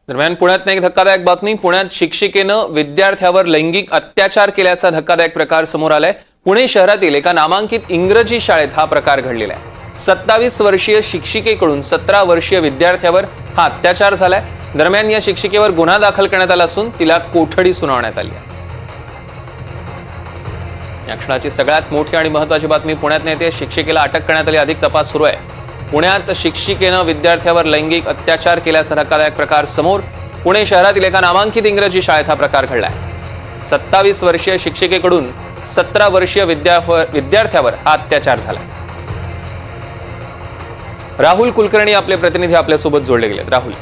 दरम्यान पुण्यात एक धक्कादायक बातमी। पुण्यात शिक्षिकेनं विद्यार्थ्यावर लैंगिक अत्याचार केल्याचा धक्कादायक प्रकार समोर आलाय। पुणे शहरातील एका नामांकित इंग्रजी शाळेत हा प्रकार घडलेला आहे। 27 वर्षीय शिक्षिकेकडून 17 वर्षीय विद्यार्थ्यावर हा अत्याचार झालाय। दरम्यान या शिक्षिकेवर गुन्हा दाखल करण्यात आला असून तिला कोठडी सुनावण्यात आली आहे। या क्षणाची सगळ्यात मोठी आणि महत्त्वाची बातमी पुण्यात येते। शिक्षिकेला अटक करण्यात आली, अधिक तपास सुरू आहे। पुण्यात शिक्षिकेनं विद्यार्थ्यावर लैंगिक अत्याचार केल्याचा धक्कादायक प्रकार समोर। पुणे शहरातील एका नामांकित इंग्रजी शाळेत हा प्रकार घडलाय। 27 वर्षीय शिक्षिकेकडून 17 वर्षीय विद्यार्थ्यावर हा अत्याचार झाला। राहुल कुलकर्णी आपले प्रतिनिधी आपल्यासोबत जोडले गेलेत। राहुल,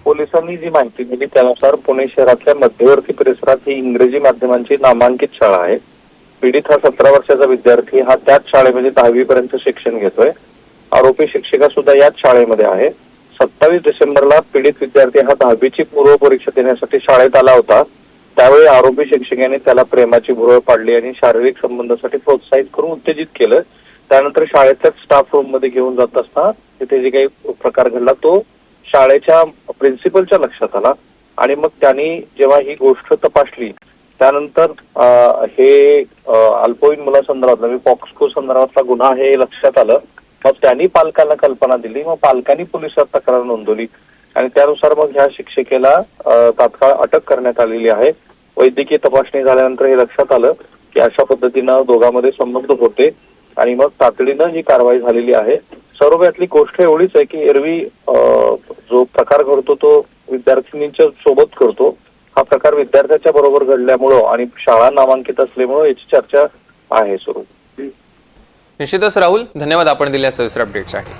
पोलिसांनी जी माहिती दिली त्यानुसार पुणे शहरातल्या मध्यवर्ती परिसरात ही इंग्रजी माध्यमांची नामांकित शाळा आहे। पीडित हा 17 वर्षाचा विद्यार्थी हा त्याच शाळेमध्ये 10वी पर्यंत शिक्षण घेतोय। आरोपी शिक्षिका सुद्धा याच शाळेमध्ये आहे। 27 डिसेंबरला पीडित विद्यार्थी हा 10वीची पूर्व परीक्षा देण्यासाठी शाळेत आला होता। त्यावेळी आरोपी शिक्षिकेने त्याला प्रेमाची भुरळ पाडली आणि शारीरिक संबंधासाठी प्रोत्साहित करून उत्तेजित केलं। त्यानंतर शाळेच्याच स्टाफ रूम मध्ये घेऊन जात असता तिथे जे काही प्रकार घडला तो शाळेच्या प्रिन्सिपलच्या लक्षात आला आणि मग त्यांनी जेव्हा ही गोष्ट तपासली त्यानंतर हे अल्पवयीन मुलासंदर्भातला पॉक्सको संदर्भातला गुन्हा हे लक्षात आलं। मग त्यांनी पालकांना कल्पना दिली, मग पालकांनी पोलिसात तक्रार नोंदवली आणि त्यानुसार मग ह्या शिक्षिकेला तात्काळ अटक करण्यात आलेली आहे। वैद्यकीय तपासणी झाल्यानंतर हे लक्षात आलं की अशा पद्धतीनं दोघांमध्ये संबंध होते आणि मग तातडीनं ही कारवाई झालेली आहे। सर्व यातली गोष्ट एवढीच आहे की एरवी जो प्रकार घडतो तो विद्यार्थिनींच्या सोबत करतो, हा प्रकार विद्यार्थ्याच्या बरोबर घडल्यामुळं आणि शाळा नामांकित असल्यामुळं याची चर्चा आहे सुरू। निश्चितच राहुल, धन्यवाद आपण दिलेल्या सविस्तर अपडेटसाठी।